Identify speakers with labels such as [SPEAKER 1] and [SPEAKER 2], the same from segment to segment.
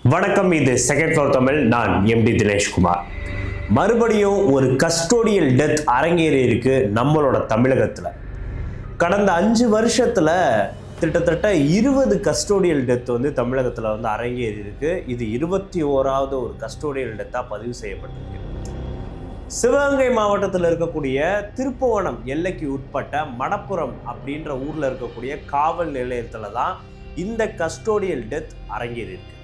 [SPEAKER 1] வணக்கம், இது second floor Tamil. நான் எம்டி தினேஷ்குமார். மறுபடியும் ஒரு கஸ்டோடியல் டெத் அரங்கேறி இருக்கு நம்மளோட தமிழகத்தில். கடந்த 5 வருஷத்தில் கிட்டத்தட்ட 20 கஸ்டோடியல் டெத் வந்து தமிழகத்தில் வந்து அரங்கேறி இருக்கு. இது 21வது ஒரு கஸ்டோடியல் டெத்தாக பதிவு செய்யப்பட்டிருக்கு. சிவகங்கை மாவட்டத்தில் இருக்கக்கூடிய திருப்புவனம் எல்லைக்கு உட்பட்ட மடப்புரம் அப்படின்ற ஊரில் இருக்கக்கூடிய காவல் நிலையத்தில் தான் இந்த கஸ்டோடியல் டெத் அரங்கேறி இருக்கு.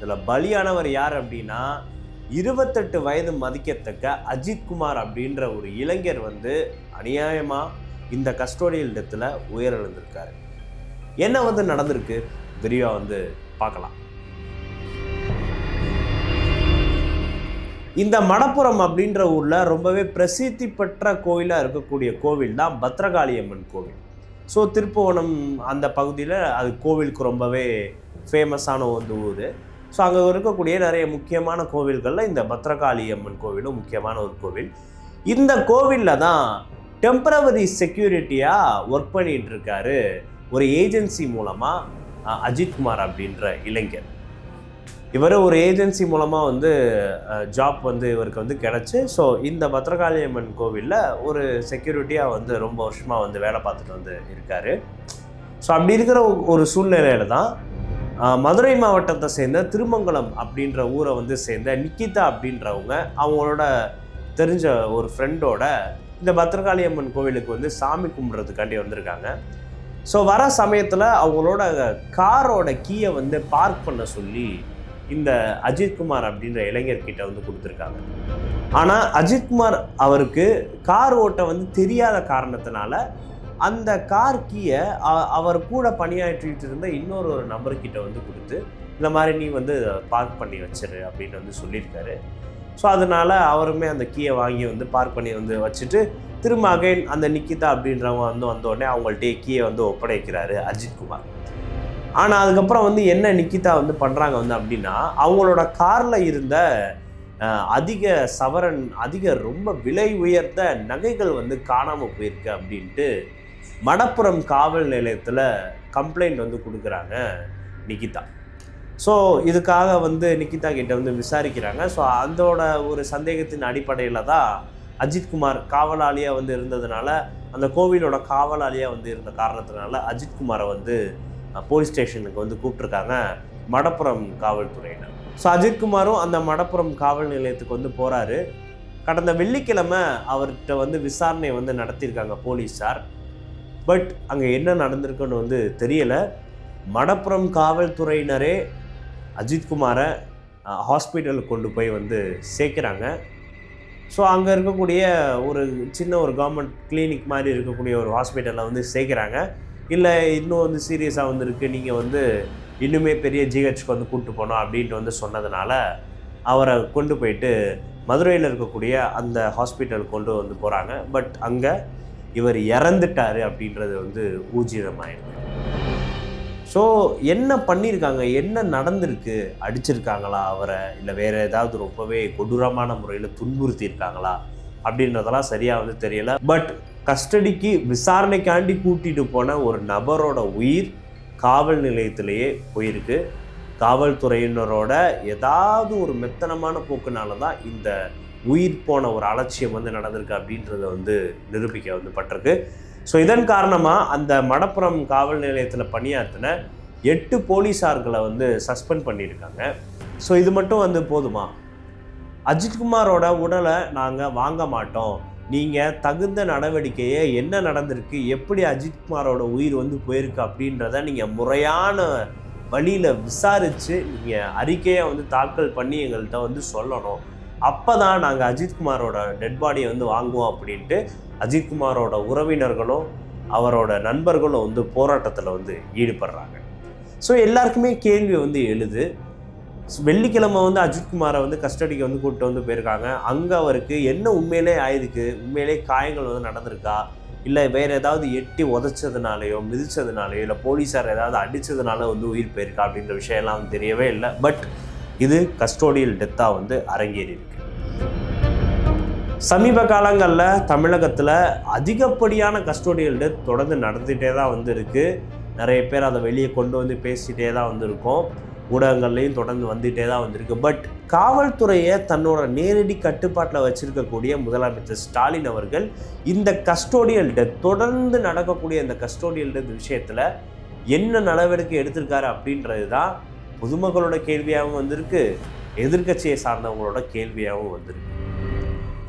[SPEAKER 1] இதில் பலியானவர் யார் அப்படின்னா 28 வயது மதிக்கத்தக்க அஜித்குமார் அப்படின்ற ஒரு இளைஞர் வந்து அநியாயமாக இந்த கஸ்டோடியல் டெத்தில் உயிரிழந்திருக்காரு. என்ன வந்து நடந்திருக்கு விரிவாக வந்து பார்க்கலாம். இந்த மடப்புரம் அப்படின்ற ஊரில் ரொம்பவே பிரசித்தி பெற்ற கோயிலாக இருக்கக்கூடிய கோவில் தான் பத்ரகாளியம்மன் கோவில். ஸோ திருப்புவனம் அந்த பகுதியில் அது கோவிலுக்கு ரொம்பவே ஃபேமஸான ஒரு ஊர். ஸோ அங்கே இருக்கக்கூடிய நிறைய முக்கியமான கோவில்களில் இந்த பத்ரகாளியம்மன் கோவிலும் முக்கியமான ஒரு கோவில். இந்த கோவிலில் தான் டெம்பரவரி செக்யூரிட்டியாக ஒர்க் பண்ணிகிட்டு இருக்காரு ஒரு ஏஜென்சி மூலமாக அஜித்குமார் அப்படின்ற இளைஞர். இவர் ஒரு ஏஜென்சி மூலமாக வந்து ஜாப் வந்து இவருக்கு வந்து கிடச்சி. ஸோ இந்த பத்ரகாளியம்மன் கோவிலில் ஒரு செக்யூரிட்டியாக வந்து ரொம்ப வருஷமாக வந்து வேலை பார்த்துட்டு வந்து இருக்கார். ஸோ அப்படி இருக்கிற ஒரு சூழ்நிலையில் தான் மதுரை மாவட்டத்தை சேர்ந்த திருமங்கலம் அப்படின்ற ஊரை வந்து சேர்ந்த நிக்கிதா அப்படின்றவங்க அவங்களோட தெரிஞ்ச ஒரு ஃப்ரெண்டோட இந்த பத்ரகாளியம்மன் கோவிலுக்கு வந்து சாமி கும்பிட்றதுக்காண்டி வந்திருக்காங்க. ஸோ வர சமயத்தில் அவங்களோட காரோட கீயை வந்து பார்க் பண்ண சொல்லி இந்த அஜித்குமார் அப்படின்ற இளைஞர்கிட்ட வந்து கொடுத்துருக்காங்க. ஆனால் அஜித்குமார் அவருக்கு கார் ஓட்ட வந்து தெரியாத காரணத்தினால அந்த கார் கீயை அவர் கூட பணியாற்றிட்டு இருந்த இன்னொரு நபர்கிட்ட வந்து கொடுத்து இந்த மாதிரி நீ வந்து பார்க் பண்ணி வச்சிரு அப்படின்னு வந்து சொல்லியிருக்காரு. ஸோ அதனால் அவருமே அந்த கீயை வாங்கி வந்து பார்க் பண்ணி வந்து வச்சுட்டு திரும்ப அகைன் அந்த நிக்கிதா அப்படின்றவங்க வந்து வந்தோடனே அவங்கள்ட்டே கீயை வந்து ஒப்படைக்கிறாரு அஜித்குமார். ஆனால் அதுக்கப்புறம் வந்து என்ன நிக்கிதா வந்து பண்ணுறாங்க வந்து அப்படின்னா அவங்களோட காரில் இருந்த அதிக சவரன் ரொம்ப விலை உயர்ந்த நகைகள் வந்து காணாமல் போயிருக்கு அப்படின்ட்டு மடப்புரம் காவல் நிலையத்தில் கம்ப்ளைண்ட் வந்து கொடுக்குறாங்க நிக்கிதா. ஸோ இதுக்காக வந்து நிக்கிதா கிட்ட வந்து விசாரிக்கிறாங்க. ஸோ அதோட ஒரு சந்தேகத்தின் அடிப்படையில் தான் அஜித்குமார் காவலாளியாக வந்து இருந்ததுனால, அந்த கோவிலோட காவலாளியாக வந்து இருந்த காரணத்தினால அஜித்குமாரை வந்து போலீஸ் ஸ்டேஷனுக்கு வந்து கூப்பிட்ருக்காங்க மடப்புரம் காவல்துறையினர். ஸோ அஜித்குமாரும் அந்த மடப்புரம் காவல் நிலையத்துக்கு வந்து போகிறாரு. கடந்த வெள்ளிக்கிழமை அவர்கிட்ட வந்து விசாரணை வந்து நடத்தியிருக்காங்க போலீஸார். பட் அங்கே என்ன நடந்திருக்குன்னு வந்து தெரியலை. மடப்புரம் காவல்துறையினரே அஜித்குமாரை ஹாஸ்பிட்டலுக்கு கொண்டு போய் வந்து சேர்க்குறாங்க. ஸோ அங்கே இருக்கக்கூடிய ஒரு சின்ன ஒரு கவர்மெண்ட் கிளினிக் மாதிரி இருக்கக்கூடிய ஒரு ஹாஸ்பிட்டலில் வந்து சேர்க்குறாங்க. இல்லை இன்னும் வந்து சீரியஸாக வந்து இருக்குது, நீங்கள் வந்து இன்னுமே பெரிய ஜிஹெச்க்கு வந்து கூப்பிட்டு போனோம் அப்படின்ட்டு வந்து சொன்னதுனால அவரை கொண்டு போயிட்டு மதுரையில் இருக்கக்கூடிய அந்த ஹாஸ்பிட்டலுக்கு கொண்டு வந்து போகிறாங்க. பட் அங்கே இவர் இறந்துட்டார் அப்படின்றது வந்து ஊர்ஜிதமாயிருக்கு. ஸோ என்ன பண்ணியிருக்காங்க, என்ன நடந்திருக்கு, அடிச்சிருக்காங்களா அவரை, இல்லை வேறு ஏதாவது ரொம்பவே கொடூரமான முறையில் துன்புறுத்தியிருக்காங்களா அப்படின்றதெல்லாம் சரியாக வந்து தெரியலை. பட் கஸ்டடிக்கு விசாரணைக்காண்டி கூட்டிகிட்டு போன ஒரு நபரோட உயிர் காவல் நிலையத்திலேயே போயிருக்கு. காவல்துறையினரோட ஏதாவது ஒரு மெத்தனமான போக்குனால தான் இந்த உயிர் போன ஒரு அலட்சியம் வந்து நடந்திருக்கு அப்படின்றத வந்து நிரூபிக்க வந்து பட்டிருக்கு. ஸோ இதன் காரணமாக அந்த மடப்புரம் காவல் நிலையத்தில் பணியாற்றின 8 போலீஸார்களை வந்து சஸ்பெண்ட் பண்ணியிருக்காங்க. ஸோ இது மட்டும் வந்து போதுமா? அஜித்குமாரோட உடலை நாங்கள் வாங்க மாட்டோம், நீங்கள் தகுந்த நடவடிக்கையை என்ன நடந்திருக்கு, எப்படி அஜித்குமாரோட உயிர் வந்து போயிருக்கு அப்படின்றத நீங்கள் முறையான வழியில் விசாரித்து நீங்கள் அறிக்கையை வந்து தாக்கல் பண்ணி எங்கள்கிட்ட வந்து சொல்லணும். அப்போ தான் நாங்கள் அஜித்குமாரோட டெட் பாடியை வந்து வாங்குவோம் அப்படின்ட்டு அஜித்குமாரோட உறவினர்களும் அவரோட நண்பர்களும் வந்து போராட்டத்தில் வந்து ஈடுபடுறாங்க. ஸோ எல்லாருக்குமே கேள்வி வந்து எழுது. வெள்ளிக்கிழமை வந்து அஜித்குமாரை வந்து கஸ்டடிக்கு வந்து கூப்பிட்டு வந்து போயிருக்காங்க. அங்கே அவருக்கு என்ன உண்மையிலே ஆயிருக்கு, உண்மையிலே காயங்கள் வந்து நடந்திருக்கா, இல்லை வேறு ஏதாவது எட்டி உதைச்சதுனாலையோ மிதிச்சதுனாலையோ இல்லை போலீஸார் ஏதாவது அடித்ததுனால வந்து உயிர் போயிருக்கா அப்படின்ற விஷயம்லாம் வந்து தெரியவே இல்லை. பட் இது கஸ்டோடியல் டெத்தாக வந்து அரங்கேறி இருக்கு. சமீப காலங்களில் தமிழகத்தில் அதிகப்படியான கஸ்டோடியல் டெத் தொடர்ந்து நடந்துகிட்டே தான் வந்து இருக்குது. நிறைய பேர் அதை வெளியே கொண்டு வந்து பேசிகிட்டே தான் வந்து இருக்கோம். ஊடகங்கள்லையும் தொடர்ந்து வந்துகிட்டே தான் வந்திருக்கு. பட் காவல்துறையை தன்னோட நேரடி கட்டுப்பாட்டில் வச்சிருக்கக்கூடிய முதலமைச்சர் ஸ்டாலின் அவர்கள் இந்த கஸ்டோடியல் டெத், தொடர்ந்து நடக்கக்கூடிய இந்த கஸ்டோடியல் டெத் விஷயத்தில் என்ன நடவடிக்கை எடுத்திருக்காரு அப்படின்றது தான் பொதுமக்களோட கேள்வியாகவும் வந்திருக்கு, எதிர்கட்சியை சார்ந்தவங்களோட கேள்வியாகவும் வந்திருக்கு.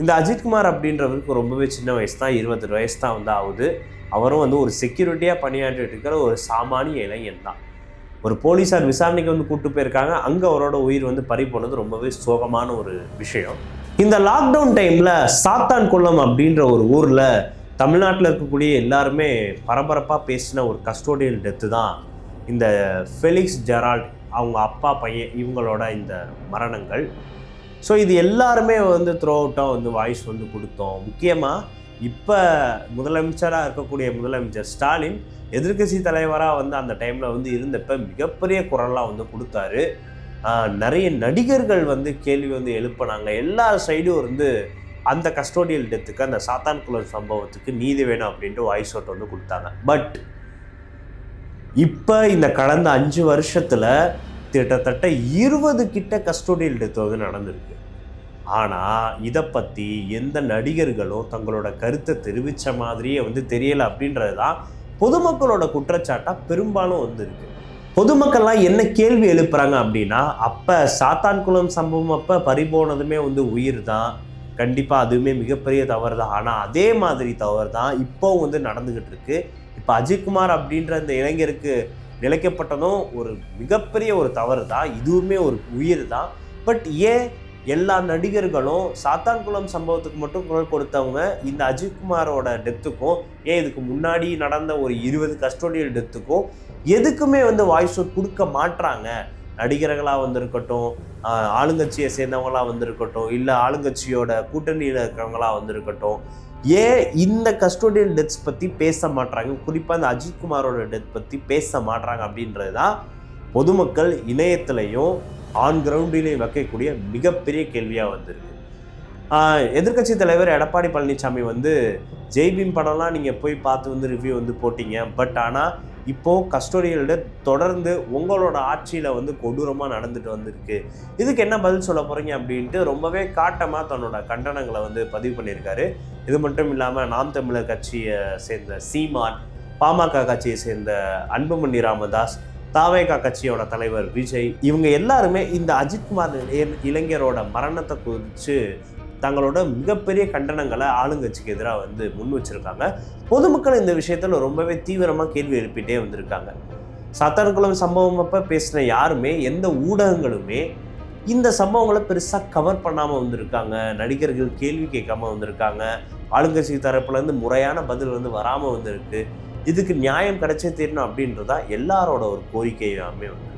[SPEAKER 1] இந்த அஜித்குமார் அப்படின்றவருக்கு ரொம்பவே சின்ன வயசு தான், 22 வயசு தான் வந்து ஆகுது. அவரும் வந்து ஒரு செக்யூரிட்டியாக பணியாற்றிட்டு இருக்கிற ஒரு சாமானிய இளைஞன் தான். ஒரு போலீஸார் விசாரணைக்கு வந்து கூப்பிட்டு போயிருக்காங்க. அங்கே அவரோட உயிர் வந்து பறி போனது ரொம்பவே சோகமான ஒரு விஷயம். இந்த லாக்டவுன் டைமில் சாத்தான்குளம் அப்படின்ற ஒரு ஊரில் தமிழ்நாட்டில் இருக்கக்கூடிய எல்லாருமே பரபரப்பாக பேசின ஒரு கஸ்டோடியல் டெத்து தான் இந்த ஃபெலிக்ஸ் ஜெரால்ட், அவங்க அப்பா பையன், இவங்களோட இந்த மரணங்கள். ஸோ இது எல்லாருமே வந்து த்ரூ அவுட்டாக வந்து வாய்ஸ் வந்து கொடுத்தோம். முக்கியமாக இப்போ முதலமைச்சராக இருக்கக்கூடிய முதலமைச்சர் ஸ்டாலின் எதிர்க்கட்சி தலைவராக வந்து அந்த டைமில் வந்து இருந்தப்போ மிகப்பெரிய குரலாக வந்து கொடுத்தாரு. நிறைய நடிகர்கள் வந்து கேள்வி வந்து எழுப்பினாங்க. எல்லா சைடும் வந்து அந்த கஸ்டோடியல் டெத்துக்கு, அந்த சாத்தான்குளம் சம்பவத்துக்கு நீதி வேணும் அப்படின்ட்டு வாய்ஸ் அவுட் வந்து கொடுத்தாங்க. பட் இப்போ இந்த கடந்த 5 வருஷத்தில் கிட்டத்தட்ட 20 கிட்ட கஸ்டோடியல் டெத் வந்து நடந்திருக்கு. ஆனால் இதை பற்றி எந்த நடிகர்களும் தங்களோட கருத்தை தெரிவித்த மாதிரியே வந்து தெரியலை அப்படின்றது தான் பொதுமக்களோட குற்றச்சாட்டாக பெரும்பாலும் வந்துருக்கு. பொதுமக்கள்லாம் என்ன கேள்வி எழுப்புறாங்க அப்படின்னா, அப்போ சாத்தான்குளம் சம்பவம் அப்போ பறிபோனதுமே வந்து உயிர் தான், கண்டிப்பாக அதுவுமே மிகப்பெரிய தவறு தான். ஆனால் அதே மாதிரி தவறு தான் இப்போவும் வந்து நடந்துக்கிட்டு இருக்கு. இப்போ அஜித்குமார் அப்படின்ற இந்த இளைஞருக்கு நிலைக்கப்பட்டதும் ஒரு மிகப்பெரிய ஒரு தவறு தான், இதுவுமே ஒரு உயிர் தான். பட் ஏன் எல்லா நடிகர்களும் சாத்தான்குளம் சம்பவத்துக்கு மட்டும் குரல் கொடுத்தவங்க இந்த அஜித்குமாரோட டெத்துக்கும், ஏன் இதுக்கு முன்னாடி நடந்த ஒரு 20 கஸ்டோடியல் டெத்துக்கும் எதுக்குமே வந்து வாய்ஸ் அவுட் கொடுக்க மாட்றாங்க? நடிகர்களாக வந்திருக்கட்டும், ஆளுங்கட்சியை சேர்ந்தவங்களாக வந்திருக்கட்டும், இல்லை ஆளுங்கட்சியோட கூட்டணியில் இருக்கிறவங்களாக வந்திருக்கட்டும், ஏன் இந்த கஸ்டோடியல் டெத்ஸ் பற்றி பேச மாட்றாங்க? குறிப்பாக இந்த அஜித்குமாரோட டெத் பற்றி பேச மாட்றாங்க அப்படின்றது தான் பொதுமக்கள் இணையத்திலையும் ஆன் கிரவுண்டிலையும் வைக்கக்கூடிய மிகப்பெரிய கேள்வியாக வந்திருக்கு. எதிர்க்கட்சி தலைவர் எடப்பாடி பழனிசாமி வந்து ஜெய்பீம் படம்லாம் நீங்கள் போய் பார்த்து வந்து ரிவ்யூ வந்து போட்டிங்க. பட் ஆனால் இப்போது கஸ்டோடியல் டெத் தொடர்ந்து உங்களோட ஆட்சியில் வந்து கொடூரமாக நடந்துட்டு வந்திருக்கு, இதுக்கு என்ன பதில் சொல்ல போகிறீங்க அப்படின்ட்டு ரொம்பவே காட்டமாக தன்னோட கண்டனங்களை வந்து பதிவு பண்ணியிருக்காரு. இது மட்டும் இல்லாமல் நாம் தமிழர் கட்சியை சேர்ந்த சீமான், பாமக கட்சியை சேர்ந்த அன்புமணி ராமதாஸ், தாவேகா கட்சியோட தலைவர் விஜய், இவங்க எல்லாருமே இந்த அஜித்குமார் இளைஞரோட மரணத்தை குறித்து தங்களோட மிகப்பெரிய கண்டனங்களை ஆளுங்கட்சிக்கு எதிராக வந்து முன் வச்சிருக்காங்க. பொதுமக்கள் இந்த விஷயத்தில் ரொம்பவே தீவிரமாக கேள்வி எழுப்பிட்டே வந்திருக்காங்க. சாத்தான்குளம் சம்பவம் அப்போ பேசின யாருமே, எந்த ஊடகங்களுமே இந்த சம்பவங்களை பெருசாக கவர் பண்ணாமல் வந்திருக்காங்க. நடிகர்கள் கேள்வி கேட்காம வந்திருக்காங்க. ஆளுங்கட்சி தரப்புலேருந்து முறையான பதில் வந்து வராமல் வந்திருக்கு. இதுக்கு நியாயம் கிடைச்சே தீரணும் அப்படின்றதா எல்லாரோட ஒரு கோரிக்கையாமே வந்து